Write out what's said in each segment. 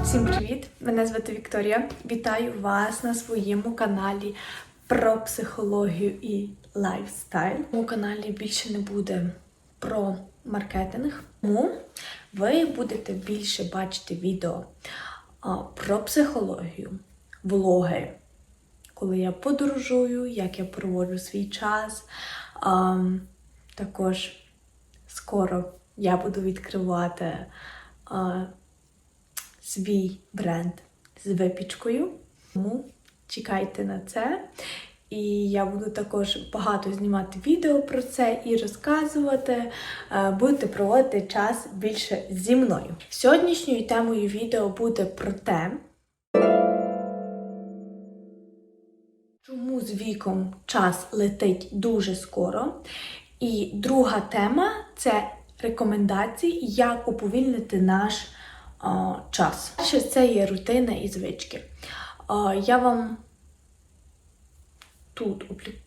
Всім привіт! Мене звати Вікторія. Вітаю вас на своєму каналі про психологію і лайфстайл. На моєму каналі більше не буде про маркетинг, тому ви будете більше бачити відео про психологію, влоги, коли я подорожую, як я проводжу свій час. Також скоро я буду відкривати свій бренд з випічкою, тому чекайте на це. І я буду також багато знімати відео про це і розказувати. Будете проводити час більше зі мною. Сьогоднішньою темою відео буде про те, чому з віком час летить дуже скоро. І друга тема – це рекомендації, як уповільнити наш час. Перше, це є рутина і звички. Я вам тут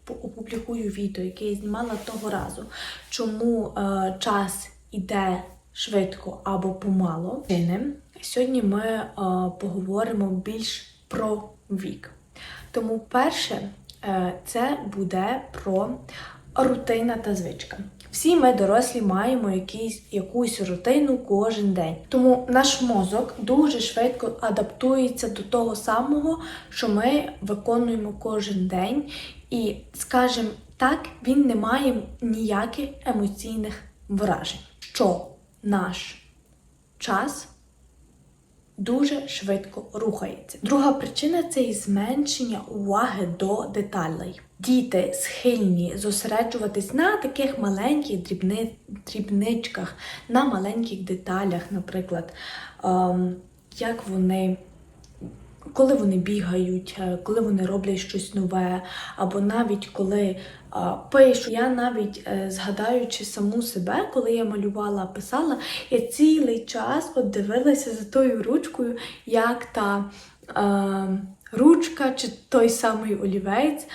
опублікую відео, яке я знімала того разу, чому час іде швидко або помало. Сьогодні ми поговоримо більш про вік. Тому перше, це буде про рутина та звичка. Всі ми, дорослі, маємо якусь рутину кожен день. Тому наш мозок дуже швидко адаптується до того самого, що ми виконуємо кожен день. І, скажімо так, він не має ніяких емоційних вражень. Що наш час дуже швидко рухається. Друга причина – це і зменшення уваги до деталей. Діти схильні зосереджуватись на таких маленьких дрібничках, на маленьких деталях, наприклад, як вони, коли вони бігають, коли вони роблять щось нове, або навіть коли пишуть. Я навіть, згадаючи саму себе, коли я малювала, писала, я цілий час от дивилася за тою ручкою, як та ручка чи той самий олівець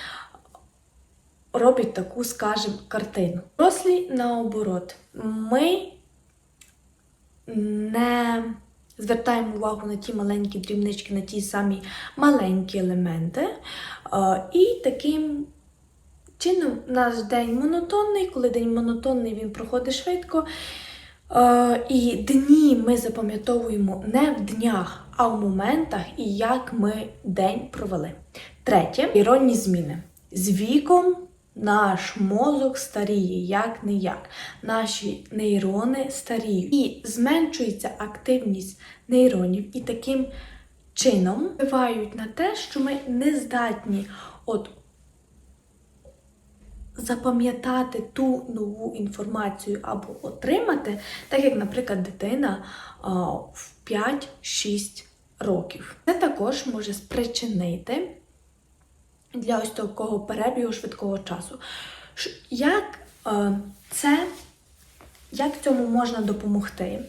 робить таку, скажімо, картину. Дорослі, наоборот, ми не звертаємо увагу на ті маленькі дрібнички, на ті самі маленькі елементи. І таким чином наш день монотонний. Коли день монотонний, він проходить швидко. І дні ми запам'ятовуємо не в днях, а в моментах і як ми день провели. Третє – іронні зміни. З віком наш мозок старіє, як-не-як. Наші нейрони старіють. І зменшується активність нейронів. І таким чином впливають на те, що ми не здатні запам'ятати ту нову інформацію або отримати, так як, наприклад, дитина в 5-6 років. Це також може спричинити для ось такого перебігу швидкого часу. Як цьому можна допомогти?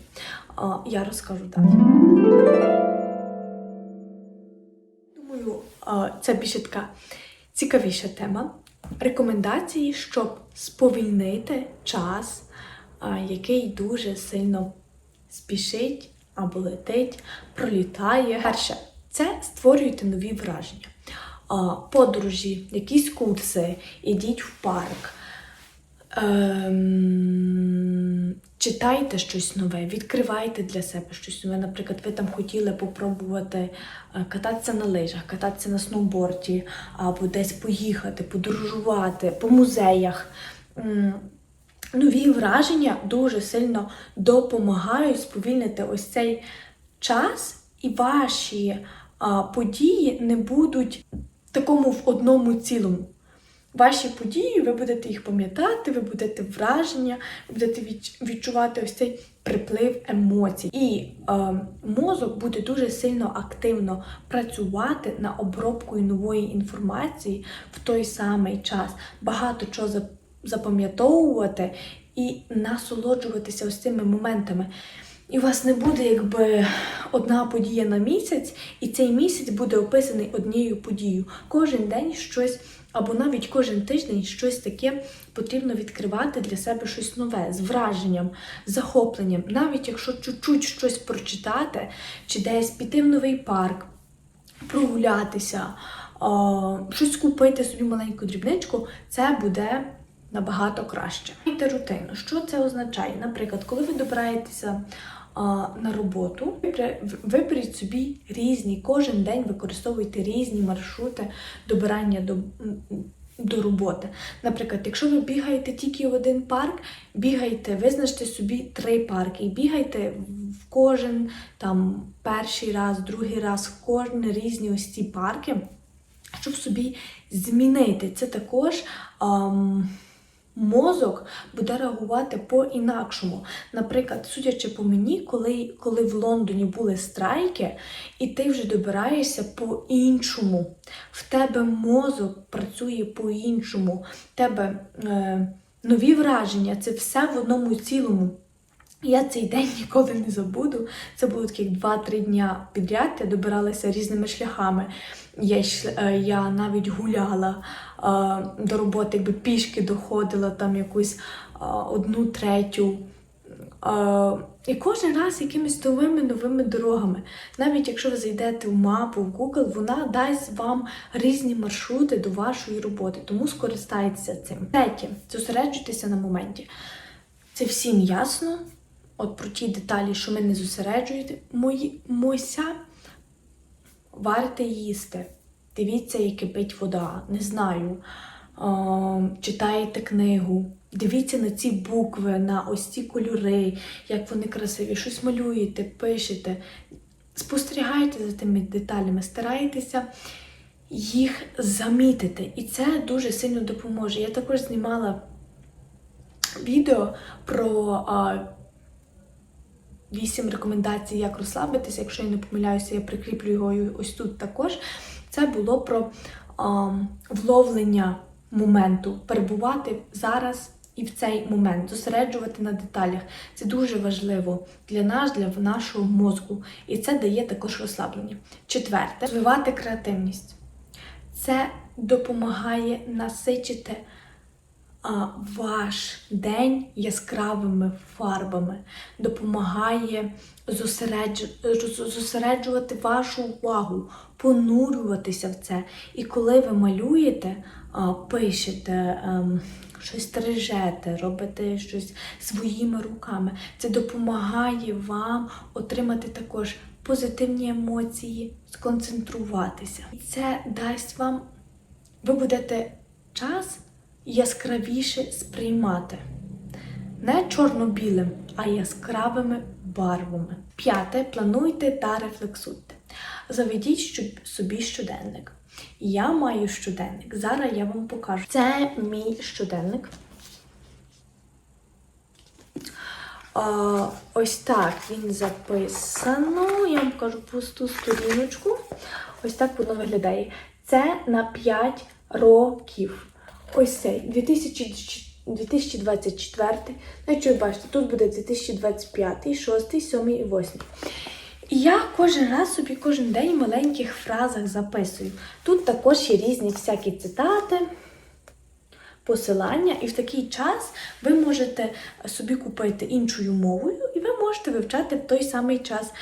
Я розкажу далі. Думаю, це більше така цікавіша тема. Рекомендації, щоб сповільнити час, який дуже сильно спішить або летить, пролітає. Перше, це створюйте нові враження. Подорожі, якісь курси, ідіть в парк, читайте щось нове, відкривайте для себе щось нове. Наприклад, ви там хотіли попробувати кататися на лижах, кататися на сноуборді, або десь поїхати, подорожувати, по музеях. Нові враження дуже сильно допомагають сповільнити ось цей час, і ваші події не будуть такому в одному цілому. Ваші події, ви будете їх пам'ятати, ви будете враження, ви будете відчувати ось цей приплив емоцій. І мозок буде дуже сильно активно працювати на обробкою нової інформації в той самий час. Багато чого запам'ятовувати і насолоджуватися ось цими моментами. І у вас не буде якби одна подія на місяць, і цей місяць буде описаний однією подією. Кожен день щось або навіть кожен тиждень щось таке потрібно відкривати для себе, щось нове, з враженням, з захопленням. Навіть якщо чуть-чуть щось прочитати, чи десь піти в новий парк, прогулятися, щось купити собі маленьку дрібничку, це буде набагато краще. Майте рутину. Що це означає? Наприклад, коли ви добираєтеся на роботу, виберіть собі різні, кожен день використовуйте різні маршрути добирання до роботи. Наприклад, якщо ви бігаєте тільки в один парк, бігайте, визначте собі 3 парки і бігайте в кожен там перший раз, другий раз, в кожен різні ось ці парки, щоб собі змінити. Це також мозок буде реагувати по-інакшому. Наприклад, судячи по мені, коли в Лондоні були страйки, і ти вже добираєшся по-іншому. В тебе мозок працює по-іншому. В тебе нові враження, це все в одному цілому. Я цей день ніколи не забуду. Це було таких 2-3 дня підряд, я добиралася різними шляхами. Я навіть гуляла до роботи, якби пішки доходила там якусь 1/3. І кожен раз якимись новими дорогами. Навіть якщо ви зайдете в мапу, в Google, вона дасть вам різні маршрути до вашої роботи. Тому скористайтеся цим. Третє. Зосереджуйтеся на моменті. Це всім ясно. От про ті деталі, що ми не зосереджуємося, варите їсти. Дивіться, як кипить вода. Не знаю. Читаєте книгу. Дивіться на ці букви, на ось ці кольори, як вони красиві. Щось малюєте, пишете. Спостерігайте за тими деталями. Старайтеся їх замітити. І це дуже сильно допоможе. Я також знімала відео про 8 рекомендацій, як розслабитися. Якщо я не помиляюся, я прикріплю його ось тут також. Це було про вловлення моменту, перебувати зараз і в цей момент, зосереджувати на деталях. Це дуже важливо для нас, для нашого мозку. І це дає також розслаблення. Четверте, розвивати креативність. Це допомагає насичити ваш день яскравими фарбами, допомагає зосереджувати вашу увагу, понурюватися в це. І коли ви малюєте, пишете, щось стрижете, робите щось своїми руками, це допомагає вам отримати також позитивні емоції, сконцентруватися. І це дасть вам, ви будете час яскравіше сприймати. Не чорно-білим, а яскравими барвами. П'яте. Плануйте та рефлексуйте. Заведіть собі щоденник. Я маю щоденник. Зараз я вам покажу. Це мій щоденник. Ось так він записано. Я вам покажу пусту сторіночку. Ось так воно виглядає. Це на 5 років. Ось цей 2024. Значить, ви бачите, тут буде 2025, 6, 7 і 8. І я кожен раз собі, кожен день в маленьких фразах записую. Тут також є різні всякі цитати, посилання, і в такий час ви можете собі купити іншою мовою, і ви можете вивчати в той самий час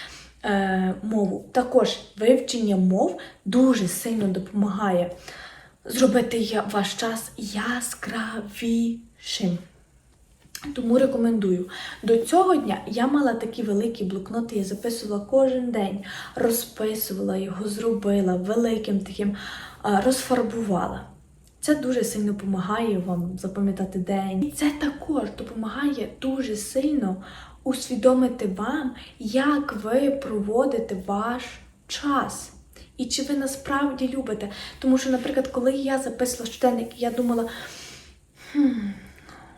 мову. Також вивчення мов дуже сильно допомагає зробити ваш час яскравішим. Тому рекомендую. До цього дня я мала такі великі блокноти, я записувала кожен день, розписувала його, зробила великим таким, розфарбувала. Це дуже сильно допомагає вам запам'ятати день. І це також допомагає дуже сильно усвідомити вам, як ви проводите ваш час. І чи ви насправді любите. Тому що, наприклад, коли я записувала щоденник, я думала,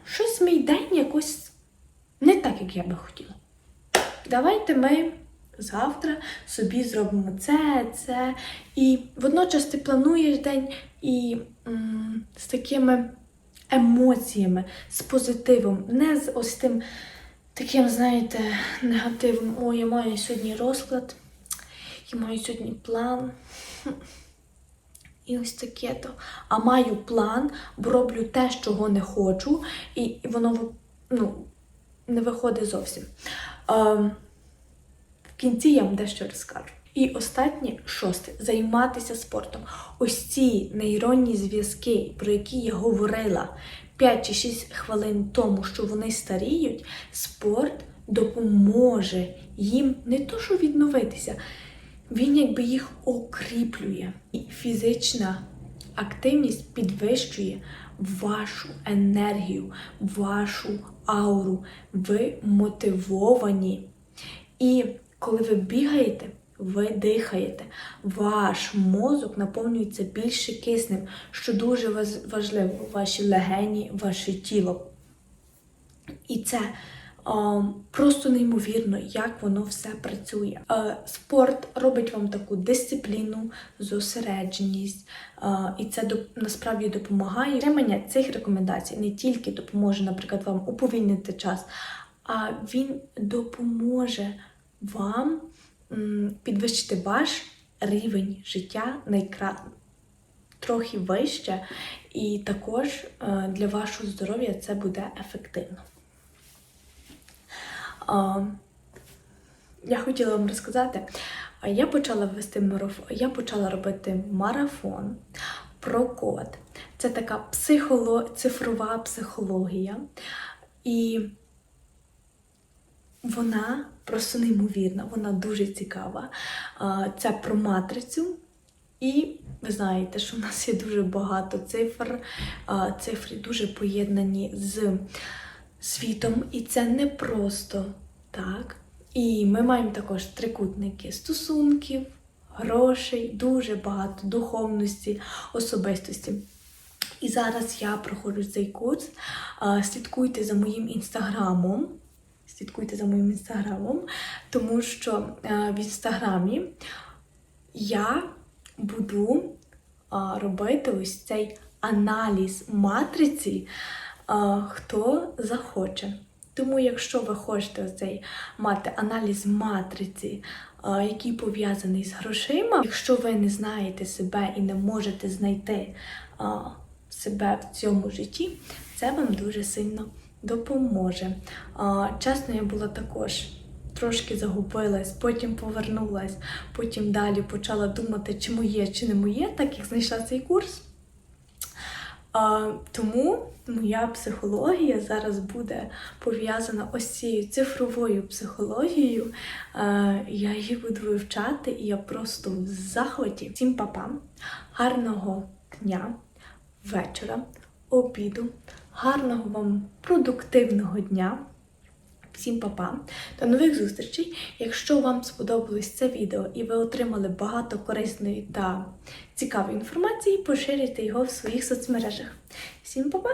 щось мій день якось не так, як я би хотіла. Давайте ми завтра собі зробимо це. І водночас ти плануєш день і з такими емоціями, з позитивом, не з ось тим таким, знаєте, негативом. О, я маю сьогодні розклад, я маю сьогодні план. і ось таке-то. А маю план, бо роблю те, чого не хочу, і воно не виходить зовсім. В кінці я вам дещо розкажу. І останнє, 6. Займатися спортом. Ось ці нейронні зв'язки, про які я говорила 5 чи 6 хвилин тому, що вони старіють, спорт допоможе їм не то, що відновитися, він якби їх окріплює. І фізична активність підвищує вашу енергію, вашу ауру. Ви мотивовані. І коли ви бігаєте, ви дихаєте. Ваш мозок наповнюється більше киснем, що дуже важливо. Ваші легені, ваше тіло. І це просто неймовірно, як воно все працює. Спорт робить вам таку дисципліну, зосередженість, і це насправді допомагає. Отримання цих рекомендацій не тільки допоможе, наприклад, вам уповільнити час, а він допоможе вам підвищити ваш рівень життя трохи вище, і також для вашого здоров'я це буде ефективно. Я хотіла вам розказати, я почала робити марафон про код. Це така цифрова психологія, і вона просто неймовірна, вона дуже цікава. Це про матрицю, і ви знаєте, що в нас є дуже багато цифр, цифри дуже поєднані з світом, і це не просто так. І ми маємо також трикутники стосунків, грошей, дуже багато духовності, особистості. І зараз я проходжу цей курс. Слідкуйте за моїм інстаграмом, тому що в інстаграмі я буду робити ось цей аналіз матриці, хто захоче. Тому, якщо ви хочете мати аналіз матриці, який пов'язаний з грошима, якщо ви не знаєте себе і не можете знайти себе в цьому житті, це вам дуже сильно допоможе. Чесно, я була також трошки загубилась, потім повернулась, потім далі почала думати, чи моє, чи не моє, так як знайшла цей курс. Тому моя психологія зараз буде пов'язана ось цією цифровою психологією. Я її буду вивчати, і я просто в захваті. Всім па-па, гарного дня, вечора, обіду, гарного вам продуктивного дня. Всім па-па, до нових зустрічей. Якщо вам сподобалось це відео і ви отримали багато корисної та цікавої інформації, поширюйте його в своїх соцмережах. Всім па-па!